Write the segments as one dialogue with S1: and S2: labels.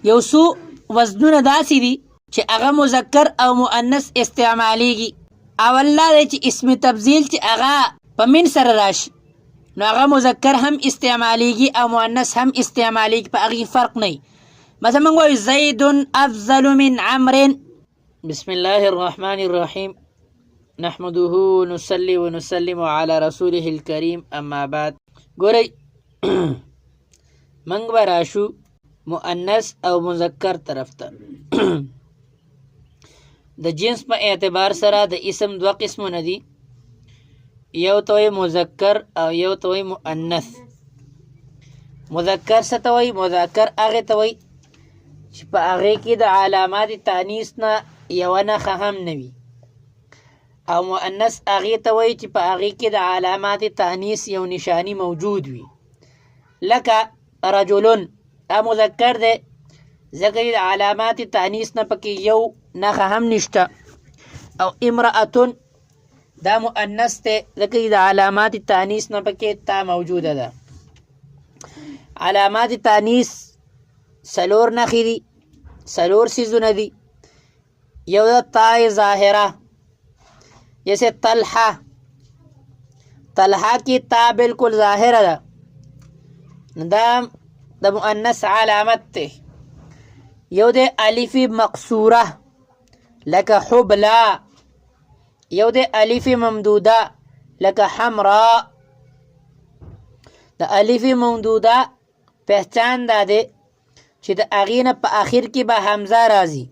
S1: یو څو وزنونه داسې دي چې هغه مذکر او مؤنث استعمالیږي. اول دا دی چې اسم تبذیل چې هغه په من سره راشي نو هغه مذکر هم استعمالیږي او مؤنث هم استعمالیږي، په هغې فرق نه وي. مثلا موږ وایو زید افضل من عمرو. بسم الله الرحمن الرحیم نحمده ونصلي ونسلم على رسوله الكريم اما بعد. ګورئ منږ به راشو مؤنث او مذکر طرف ته. د جنس په اعتبار سره د اسم دوه قسمونه دي، یو ته وایي مذکر او یو ته وایي مؤنث. مذکر څه ته وایي؟ مذکر هغې ته وایي چې په هغې کې د علامات تانیث نه یوه نښه هم نه وي، او مؤنث هغې ته وایي چې په هغې کې د علامات تانیث یو نشانی موجود وي. لکه رجلون دا مذکر دی ځکه د علامات تانیث نه پکې یو نښه هم نشته، او امرأتون دا مؤنث دی ځکه د علامات تانیث نه پکې تا موجوده ده. علامات تانیث څلور نښې دي، څلور څیزونه دي. یو ده تای ظاهره، جیسے طلحه، طلحه کی تا بالکل ظاهره ده، دا د مؤنث علامت ته. یو ده الف مقصوره لکه حبلا، یو ده الف ممدوده لکه حمراء. د الف ممدوده پہچان دا ده چې د هغې نه په آخر کې به حمزه راځي.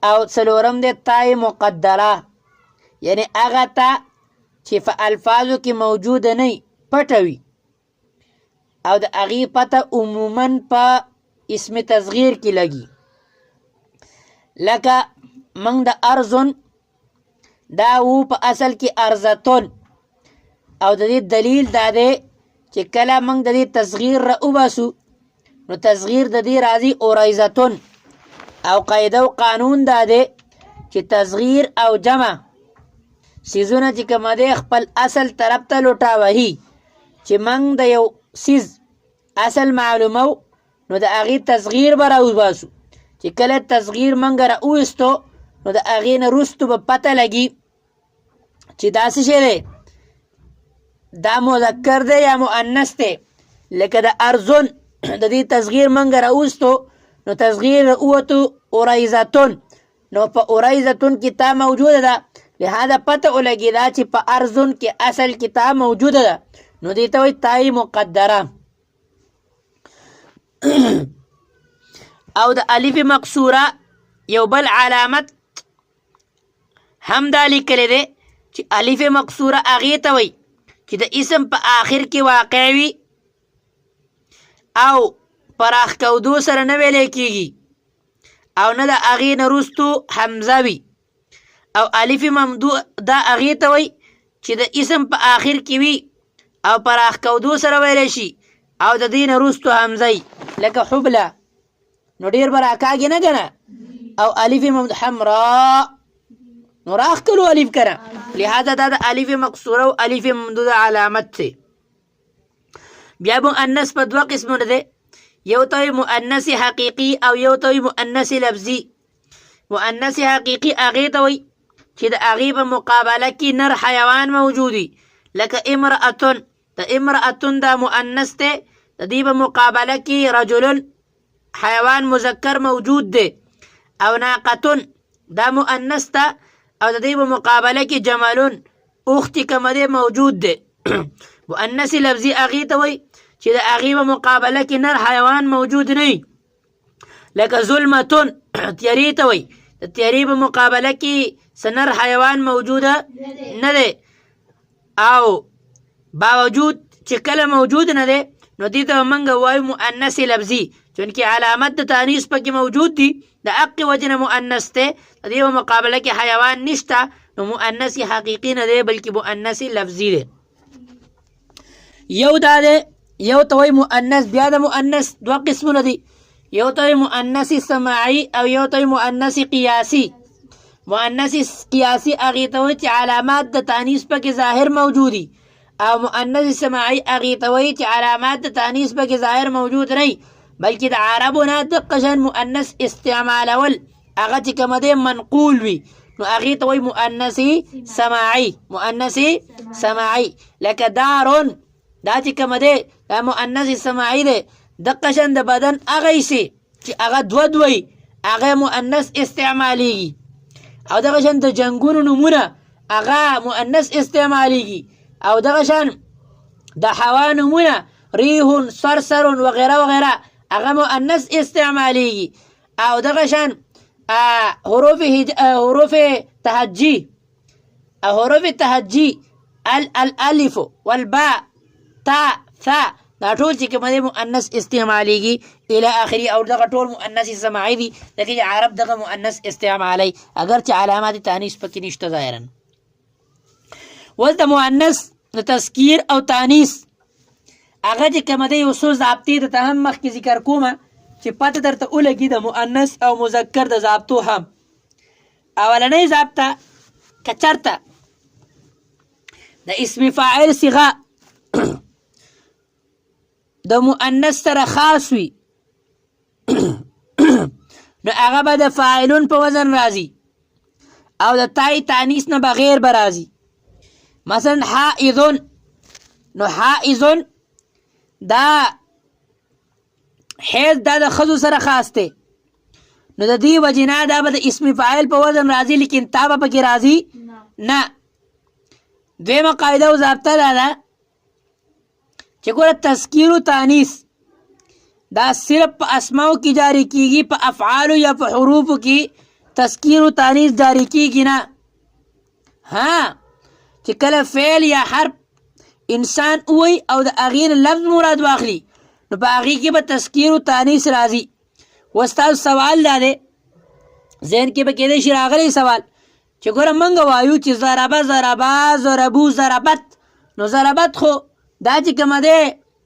S1: او څلورم دی تای مقدره، یعنی هغه تا چې په الفاظو کې موجوده نه وي، پټه وي، او د هغې پته عموما په اسم تصغیر کې لګي. لکه موږ د ارزون دا و په اصل کې ارزتون، او د دې دلیل دا دی چې کله موږ د دې تصغیر را وباسو نو تصغیر د دې راځي اوریزتون. او قاعده او قانون دا دی چې تصغیر او جمع څیزونه چې کومه دی خپل اصل طرف ته لوټاوهي. چې موږ د یو څیز اصل معلومو نو د هغې تصغیر به راوباسو، چې کله تصغیر موږ راویستو نو د هغې نه وروستو به پته لګي چې دا څه شی دی، دا مذکر دی یا مؤنث دی. لکه د ارزون د دې تصغیر موږ راوستو نو تصغیر اوتو اوریزتون، نو په اوریزتون کې تا موجوده ده، لہذا پته ولګېده چې په ارزون کې اصل کې تا موجوده ده، نو دې ته وایي تای مقدره. او د الف مقصوره یو بل علامت هم دا لیکلی دی چې الف مقصوره هغې ته وایي چې د اسم په آخر کې واقع وي او پراخ کودو سره نه ویلی کېږي، او نه د هغې نه وروستو حمزه وي. او الف ممدو دا هغې ته وایي چې د اسم په آخر کې وي او پراخ کودو سره ویلی شي او د دې نه وروستو حمزه وي، لکه حبله، نو ډېر به راکاږي نه که نه. او الف حمراء نو راښکلو الف که نه، لہذا دا د الف مقصوره او الف ممدوده علامت دی. بیا مؤنث په دوه قسمونه دی، یو ته وایي مؤنث حقیقي او یو ته وایي مؤنث لفظي. مؤنث حقیقي هغې ته وایي چې د هغې په مقابله کې نر حیوان موجود وي، لکه امرأتون. د امرأتون دا مؤنث دی، د دې په مقابله کې رجلون حیوان مذکر موجود دی. او ناقتون دا مؤنث ده، او د دې په مقابله کې جملون اوښتې کومه دی موجود دی. مؤنث لفظي هغې ته وایي چې د هغې په مقابله کې نر حیوان موجود نه وي، لکه ظلمتون تیارې ته وایي، د تیارې په مقابله کې څه نر حیوان موجوده نه دی. او باوجود چې کله موجود نه دی نو دې ته موږ وایو مؤنث لفظي، چونکې علامت د تانیث پکې موجود دي، د هغې وجې نه مؤنث دی، د دې په مقابله کې حیوان نشته، نو مؤنث حقیقي نه دی بلکې مؤنث لفظي دی. یو دا دی، یو ته وایي مؤنث. بیا د مؤنث دوه قسمونه دي، یو ته وایي مؤنث سماعي او یو ته وایي مؤنث قیاسي. مؤنث قیاسي هغې ته وایي چې علامات د تانیث پکې ظاهر موجودي، او مؤنث سماعي هغې ته وایي چې علامات د تانیث پکې ظاهر موجود نه وي بلکې د عربو نه دقه شان مؤنث استعمالول هغه چې کوم دی منقول وي نو هغې ته وایي مؤنث سماعي مؤنث سماعي لکه دارون دا چې کوم دی دا مؤنث سماعي دی دقه شان د بدن هغه شی چې هغه دوه وي هغه مؤنث استعمالیږي او دغه شان د جنګونو نومونه هغه مؤنث استعمالیږي او دغه شان د هوا نومونه ریح صرصر وغیره وغیره هغه مؤنث استعمالیږي او دغه شان حروف تهجی الالف والباء تا ثا دا ټول چې کوم دی مؤنث استعمالیږي الی اخره او دغه ټول مؤنث سماعي دي لکه عرب دغه مؤنث استعمالي اگر چې علامات تانیث پکې نشته ظاهرا. اوس د مؤنث د تذکیر او تانیث هغه چې کوم دی یو څو ضابطې درته هم مخکې ذکر کومه چې پته درته ولګي د مؤنث او مذکر د ضابطو هم. اولنۍ ضابطه که چېرته د اسم فاعل صیغه د مؤنث سره خاص وي نو هغه به د فاعلون په وزن راځي او د تای تانیث نه بغیر به راځي. مثلا حائضون نو حائضون دا حیض دا د ښځو سره خاص دی نو د دې وجې نه دا به د اسم فاعل په وزن راځي لیکن تا به پکې راځي نه. دویمه قاعده او ضابطه دا ده چې ګوره تذکیر و تانیث دا صرف په اسماو کې جاری کیږي په افعالو یا په حروفو کې تذکیر و تانیث جاری کیږي نه. ها چې کله فعل یا حرف انسان ووي او د هغې نه لفظ مراد واخلي نو په هغې کې به تذکیر و تانیث راځي. وستاسو سوال دا دی ذهن کې به کېدای شي راغلی سوال چې ګوره موږ وایو چې ضربه ضربا ضربو ضربت نو ضربت خو دا چې کومه دی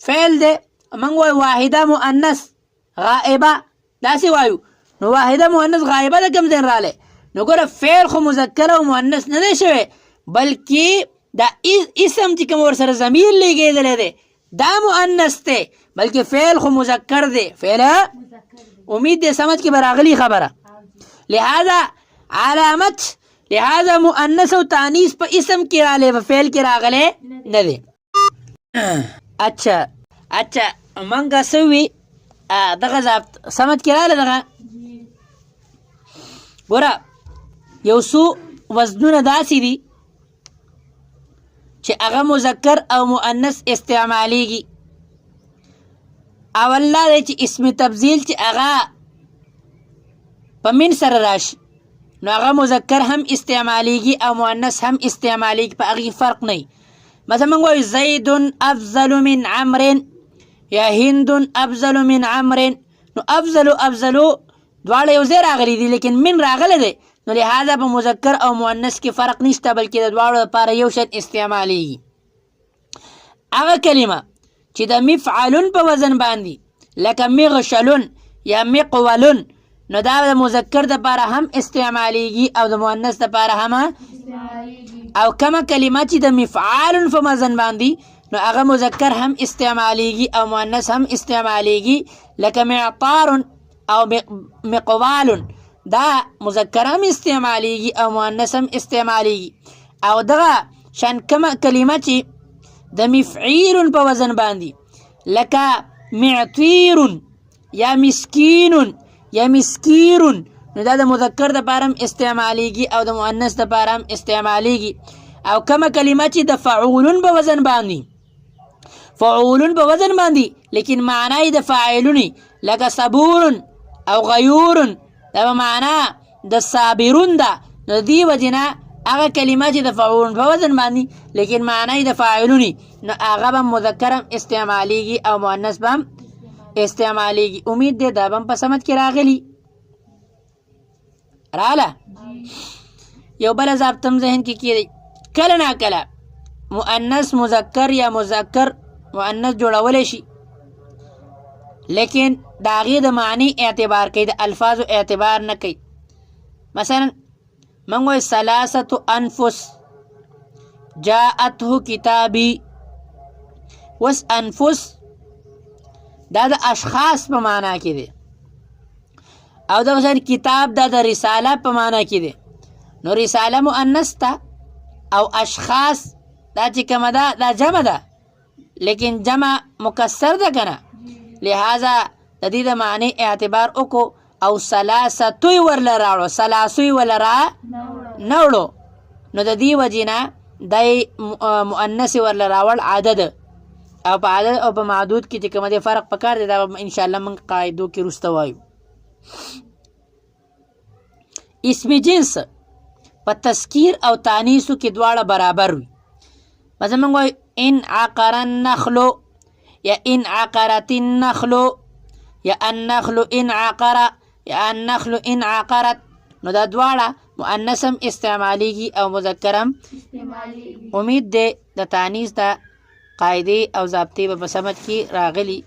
S1: فعل دی موږ وایو واحده مؤنث غائبه داسې وایو نو واحده مؤنث غائبه د کوم ځای راغلی نو ګوره فعل خو مذکر او مؤنث نه دی شوی بلکې دا اسم چې کوم ورسره ضمیر لګېدلی دی دا مؤنث دی بلکې فعل خو مذکر دی فعل امید دی سمجھ کې به راغلی خبره لہذا علامت لہذا مؤنث او تانیث په اسم کې راغلی په فعل کې راغلی نه دی. اچھا منګه سوي دغه ضابط سمجھ کې راغلی دغه ګوره یو څو وزنونه داسې دي چې هغه مذکر او مؤنث استعمالیږي. اول دا دی چې اسم تبذیل چې هغه په من سره راشي نو هغه مذکر هم استعمالیږي او مؤنث هم استعمالیږي په هغې فرق نه وي. مثلا موږ وایو زید افضل من عمر یا هند افضل من عمر نو افضلو دواړه یو ځای راغلي دي لیکن من راغلی دی نو لهذا په مذکر او مؤنث کې فرق نشته بلکې د دواړو لپاره یو شان استعمالیږي. هغه کلمه چې د مفعلون په وزن باندې لکه مغشلون یا مقولون نو دا د مذکر دپاره هم استعمالیږي او د مؤنث دپاره هم او کومه کلمه چې د مفعالون په وزن باندې نو هغه مذکر هم استعمالیږي او مؤنث هم استعمالیږي لکه معطار او مقوال دا مذکر هم استعمالیږي او مؤنث هم استعمالیږي. او دغه شان کومه کلمه چې د مفعیل په وزن باندې لکه معطیر یا مسکین یا مسکیر نو دا د مذکر دپاره هم استعمالیږي او د مؤنث دپاره هم استعمالیږي. او کومه کلمه چې د فعولون په وزن باندې لیکن معنی د فاعلونی لکه صبور او غیور دا به معنا د صابرون ده نو دې وجې نه هغه کلمه چې د فعولون په وزن باندې لیکن معنی د فاعلونی نو هغه به مذکر هم استعمالیږي او مؤنث به هم استعمالیږي. امید دی دا به هم په سمج کې راغلی راله. یو بله ضابطه هم ذهن کې کېدی کله ناکله مؤنث مذکر یا مذکر مؤنث جوړولی شي لیکن د هغې د معنی اعتبار کوي د الفاظو اعتبار نه کوي. مثلا موږ وایو ثلاثة انفس جاءته کتابي وس انفس دا د اشخاص په معنا کې دی او دغه شان کتاب دا د رساله په معنا کې دی نو رساله مؤنث ته او اشخاص دا چې کومه ده دا جمع ده لیکن جمع مکسر ده که نه لہذا د دې د معنی اعتبار وکړو او ثلاثتوی ورله راوړو ثلاثوی ورله را نه وړو نو د دې وجې نه دی مؤنث ورله راوړ عدد او په عدد او په معدود کې چې کومه دی فرق پکار دی دا انشاءالله موږ قاعدو کې وروسته وایو اسم جنس په تذکیر او تانیثو کې دواړه برابر وي مثلا موږ وایو ان عقر النخل یا ان عقرت النخل یا النخل ان عقر یا النخل ان عقرت نو دا دواړه مؤنث هم استعمالیږي او مذکر هم امید دی د تانیث د قاعدې او ضابطې به په سمجھ کې راغلي